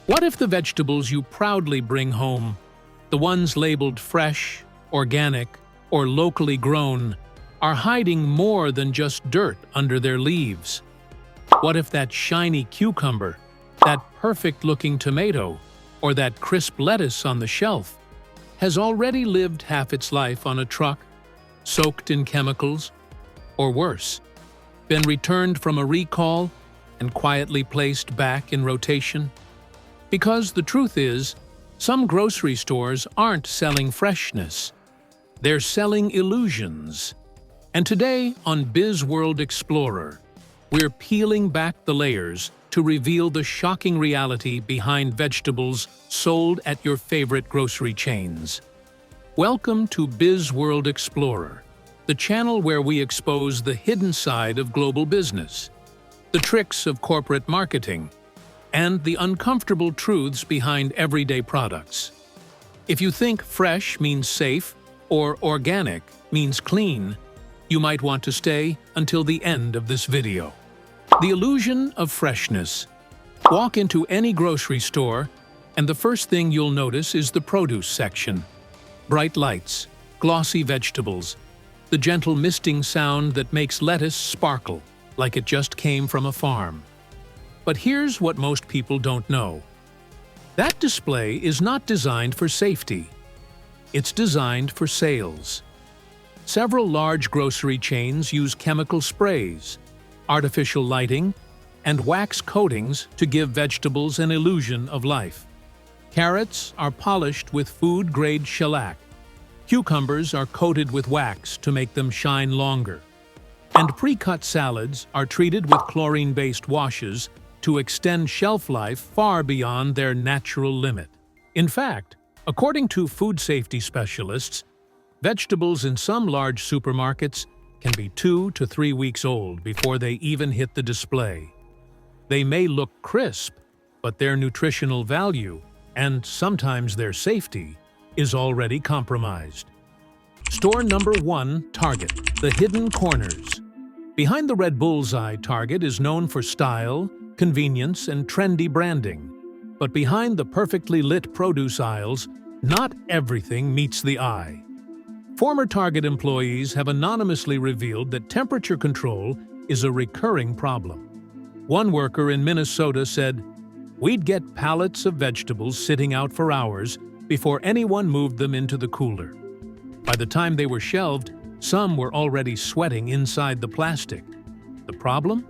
What if the vegetables you proudly bring home, the ones labeled fresh, organic, or locally grown, are hiding more than just dirt under their leaves? What if that shiny cucumber, that perfect-looking tomato, or that crisp lettuce on the shelf has already lived half its life on a truck, soaked in chemicals, or worse, been returned from a recall and quietly placed back in rotation? Because the truth is, some grocery stores aren't selling freshness. They're selling illusions. And today on BizWorld Explorer, we're peeling back the layers to reveal the shocking reality behind vegetables sold at your favorite grocery chains. Welcome to BizWorld Explorer, the channel where we expose the hidden side of global business, the tricks of corporate marketing, and the uncomfortable truths behind everyday products. If you think fresh means safe or organic means clean, you might want to stay until the end of this video. The illusion of freshness. Walk into any grocery store, and the first thing you'll notice is the produce section. Bright lights, glossy vegetables, the gentle misting sound that makes lettuce sparkle like it just came from a farm. But here's what most people don't know. That display is not designed for safety. It's designed for sales. Several large grocery chains use chemical sprays, artificial lighting, and wax coatings to give vegetables an illusion of life. Carrots are polished with food-grade shellac. Cucumbers are coated with wax to make them shine longer. And pre-cut salads are treated with chlorine-based washes to extend shelf life far beyond their natural limit. In fact, according to food safety specialists, vegetables in some large supermarkets can be 2 to 3 weeks old before they even hit the display. They may look crisp, but their nutritional value, and sometimes their safety, is already compromised. Store number 1, Target, the hidden corners. Behind the red bullseye, Target is known for style, convenience, and trendy branding. But behind the perfectly lit produce aisles, not everything meets the eye. Former Target employees have anonymously revealed that temperature control is a recurring problem. One worker in Minnesota said, "We'd get pallets of vegetables sitting out for hours before anyone moved them into the cooler. By the time they were shelved, some were already sweating inside the plastic. The problem?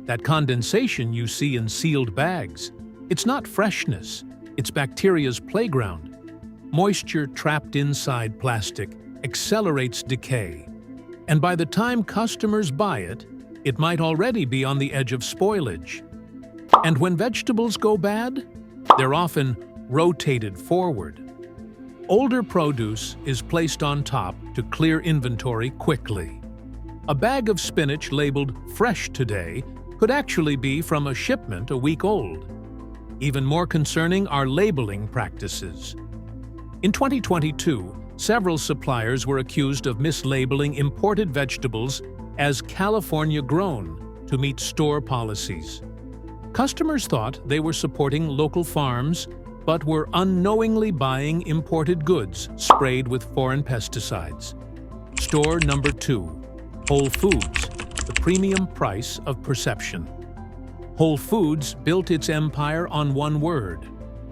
That condensation you see in sealed bags. It's not freshness, it's bacteria's playground. Moisture trapped inside plastic accelerates decay, and by the time customers buy it, it might already be on the edge of spoilage. And when vegetables go bad, they're often rotated forward. Older produce is placed on top to clear inventory quickly. A bag of spinach labeled fresh today could actually be from a shipment a week old. Even more concerning are labeling practices. In 2022, several suppliers were accused of mislabeling imported vegetables as California grown to meet store policies. Customers thought they were supporting local farms, but were unknowingly buying imported goods sprayed with foreign pesticides. Store number 2, Whole Foods, the premium price of perception. Whole Foods built its empire on one word: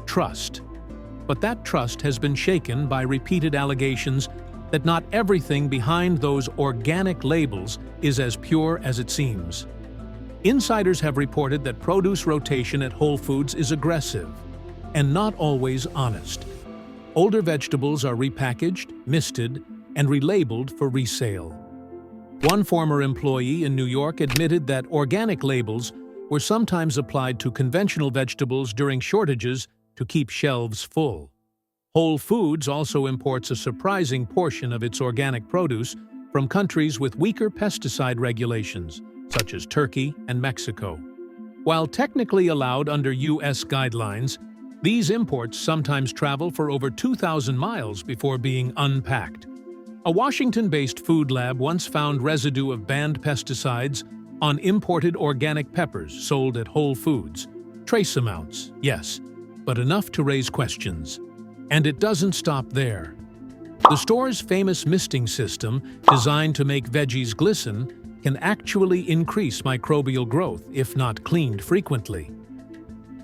trust. But that trust has been shaken by repeated allegations that not everything behind those organic labels is as pure as it seems. Insiders have reported that produce rotation at Whole Foods is aggressive and not always honest. Older vegetables are repackaged, misted, and relabeled for resale. One former employee in New York admitted that organic labels were sometimes applied to conventional vegetables during shortages to keep shelves full. Whole Foods also imports a surprising portion of its organic produce from countries with weaker pesticide regulations, such as Turkey and Mexico. While technically allowed under U.S. guidelines, these imports sometimes travel for over 2,000 miles before being unpacked. A Washington-based food lab once found residue of banned pesticides on imported organic peppers sold at Whole Foods. Trace amounts, yes, but enough to raise questions. And it doesn't stop there. The store's famous misting system, designed to make veggies glisten, can actually increase microbial growth if not cleaned frequently.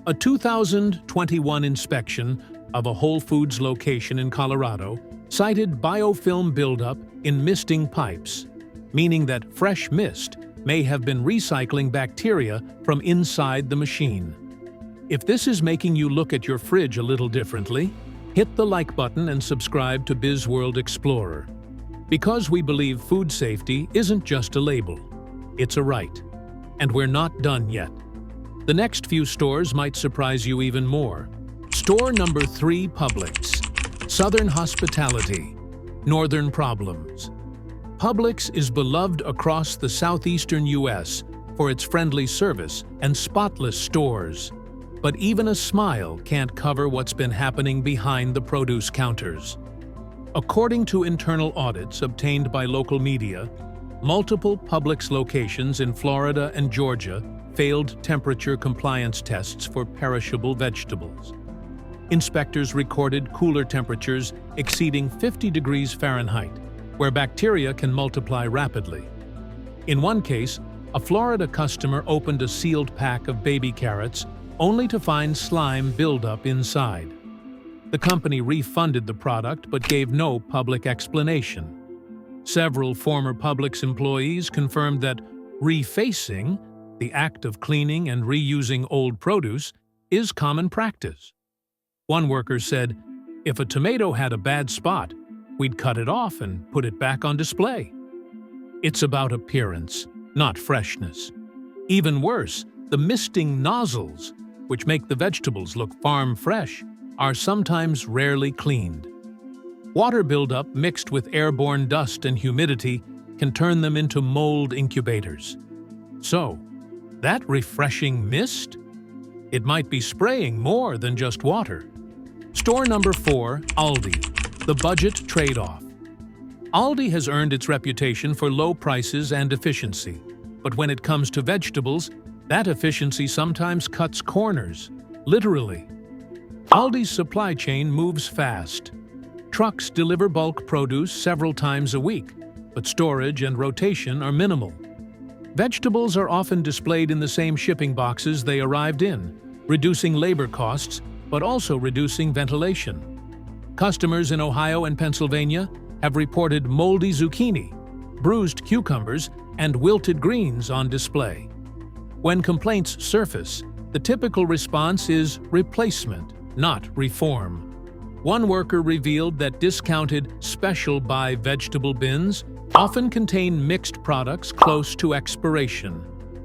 A 2021 inspection of a Whole Foods location in Colorado cited biofilm buildup in misting pipes, meaning that fresh mist may have been recycling bacteria from inside the machine. If this is making you look at your fridge a little differently, hit the like button and subscribe to BizWorld Explorer. Because we believe food safety isn't just a label, it's a right. And we're not done yet. The next few stores might surprise you even more. Store number 3, Publix. Southern hospitality, northern problems. Publix is beloved across the southeastern U.S. for its friendly service and spotless stores. But even a smile can't cover what's been happening behind the produce counters. According to internal audits obtained by local media, multiple Publix locations in Florida and Georgia failed temperature compliance tests for perishable vegetables. Inspectors recorded cooler temperatures exceeding 50 degrees Fahrenheit, where bacteria can multiply rapidly. In one case, a Florida customer opened a sealed pack of baby carrots only to find slime buildup inside. The company refunded the product but gave no public explanation. Several former Publix employees confirmed that refacing, the act of cleaning and reusing old produce, is common practice. One worker said, "If a tomato had a bad spot, we'd cut it off and put it back on display." It's about appearance, not freshness. Even worse, the misting nozzles, which make the vegetables look farm fresh, are sometimes rarely cleaned. Water buildup mixed with airborne dust and humidity can turn them into mold incubators. So, that refreshing mist? It might be spraying more than just water. Store number 4, Aldi, the budget trade-off. Aldi has earned its reputation for low prices and efficiency, but when it comes to vegetables, that efficiency sometimes cuts corners, literally. Aldi's supply chain moves fast. Trucks deliver bulk produce several times a week, but storage and rotation are minimal. Vegetables are often displayed in the same shipping boxes they arrived in, reducing labor costs, but also reducing ventilation. Customers in Ohio and Pennsylvania have reported moldy zucchini, bruised cucumbers, and wilted greens on display. When complaints surface, the typical response is replacement, not reform. One worker revealed that discounted special buy vegetable bins often contain mixed products close to expiration,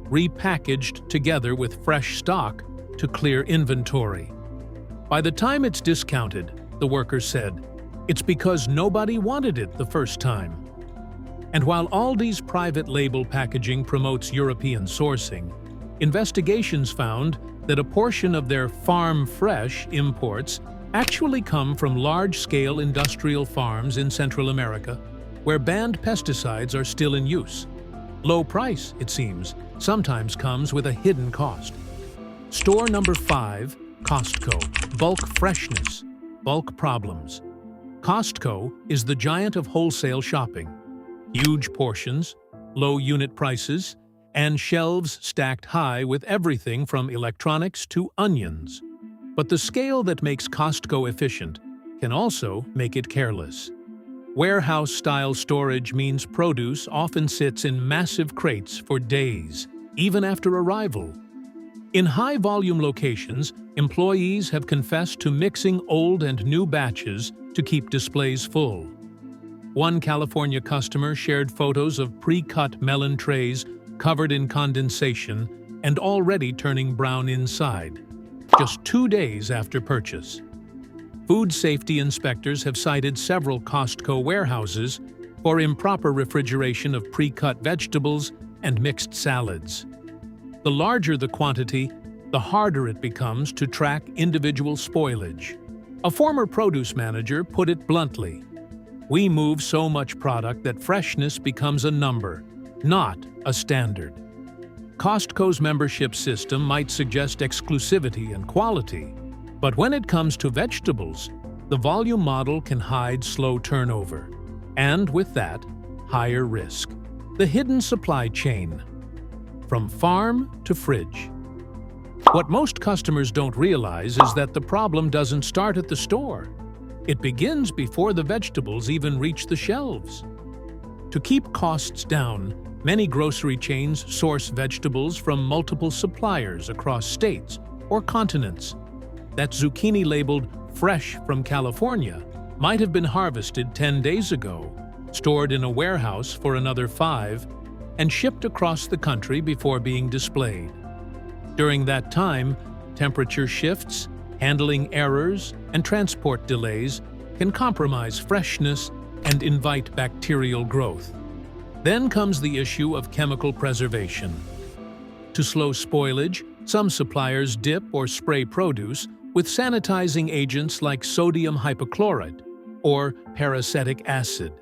repackaged together with fresh stock to clear inventory. By the time it's discounted, the worker said, it's because nobody wanted it the first time. And while Aldi's private label packaging promotes European sourcing, investigations found that a portion of their farm fresh imports actually come from large-scale industrial farms in Central America, where banned pesticides are still in use. Low price, it seems, sometimes comes with a hidden cost. Store number 5, Costco. Bulk freshness, bulk problems. Costco is the giant of wholesale shopping. Huge portions, low unit prices, and shelves stacked high with everything from electronics to onions. But the scale that makes Costco efficient can also make it careless. Warehouse-style storage means produce often sits in massive crates for days, even after arrival. In high-volume locations, employees have confessed to mixing old and new batches to keep displays full. One California customer shared photos of pre-cut melon trays covered in condensation and already turning brown inside, just 2 days after purchase. Food safety inspectors have cited several Costco warehouses for improper refrigeration of pre-cut vegetables and mixed salads. The larger the quantity, the harder it becomes to track individual spoilage. A former produce manager put it bluntly, "We move so much product that freshness becomes a number, not a standard." Costco's membership system might suggest exclusivity and quality, But when it comes to vegetables, the volume model can hide slow turnover, and with that, higher risk. The hidden supply chain. From farm to fridge. What most customers don't realize is that the problem doesn't start at the store. It begins before the vegetables even reach the shelves. To keep costs down, many grocery chains source vegetables from multiple suppliers across states or continents. That zucchini labeled fresh from California might have been harvested 10 days ago, stored in a warehouse for another 5, and shipped across the country before being displayed. During that time, temperature shifts, handling errors, and transport delays can compromise freshness and invite bacterial growth. Then comes the issue of chemical preservation. To slow spoilage, some suppliers dip or spray produce with sanitizing agents like sodium hypochlorite or peracetic acid.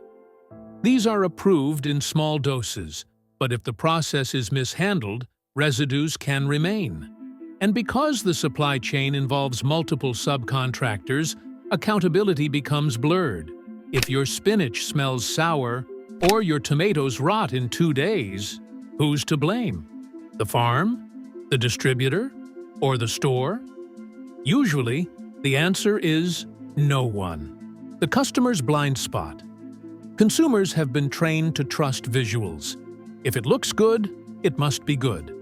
These are approved in small doses, but if the process is mishandled, residues can remain. And because the supply chain involves multiple subcontractors, accountability becomes blurred. If your spinach smells sour or your tomatoes rot in 2 days, who's to blame? The farm? The distributor? Or the store? Usually, the answer is no one. The customer's blind spot. Consumers have been trained to trust visuals. If it looks good, it must be good.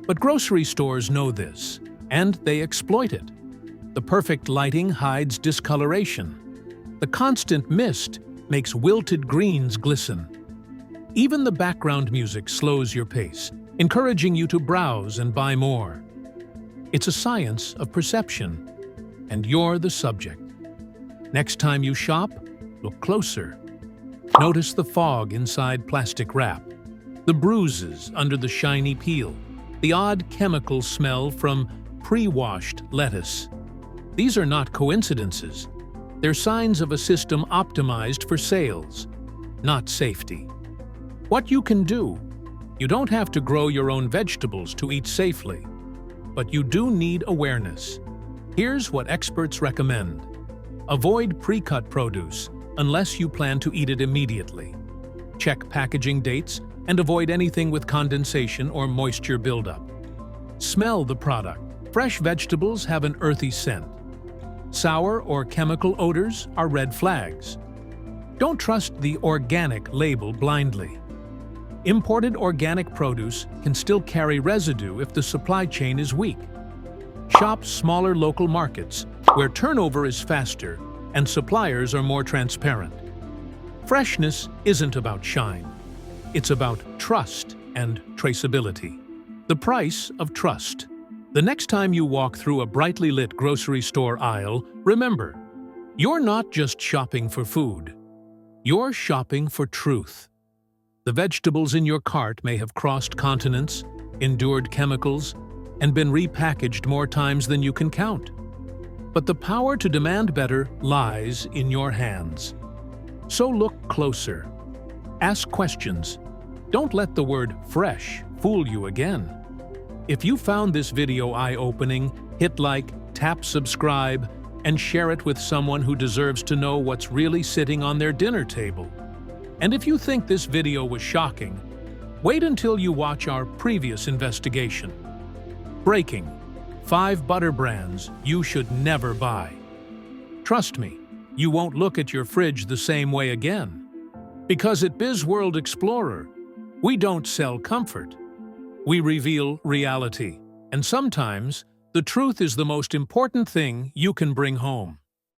But grocery stores know this, and they exploit it. The perfect lighting hides discoloration. The constant mist makes wilted greens glisten. Even the background music slows your pace, encouraging you to browse and buy more. It's a science of perception, and you're the subject. Next time you shop, look closer. Notice the fog inside plastic wrap, the bruises under the shiny peel, the odd chemical smell from pre-washed lettuce. These are not coincidences. They're signs of a system optimized for sales, not safety. What you can do: you don't have to grow your own vegetables to eat safely, but you do need awareness. Here's what experts recommend. Avoid pre-cut produce unless you plan to eat it immediately. Check packaging dates and avoid anything with condensation or moisture buildup. Smell the product. Fresh vegetables have an earthy scent. Sour or chemical odors are red flags. Don't trust the organic label blindly. Imported organic produce can still carry residue if the supply chain is weak. Shop smaller local markets where turnover is faster and suppliers are more transparent. Freshness isn't about shine. It's about trust and traceability. The price of trust. The next time you walk through a brightly lit grocery store aisle, remember, you're not just shopping for food. You're shopping for truth. The vegetables in your cart may have crossed continents, endured chemicals, and been repackaged more times than you can count. But the power to demand better lies in your hands. So look closer. Ask questions. Don't let the word fresh fool you again. If you found this video eye-opening, hit like, tap subscribe, and share it with someone who deserves to know what's really sitting on their dinner table. And if you think this video was shocking, wait until you watch our previous investigation. Breaking: 5 butter brands you should never buy. Trust me, you won't look at your fridge the same way again. Because at BizWorld Explorer, we don't sell comfort. We reveal reality, and sometimes the truth is the most important thing you can bring home.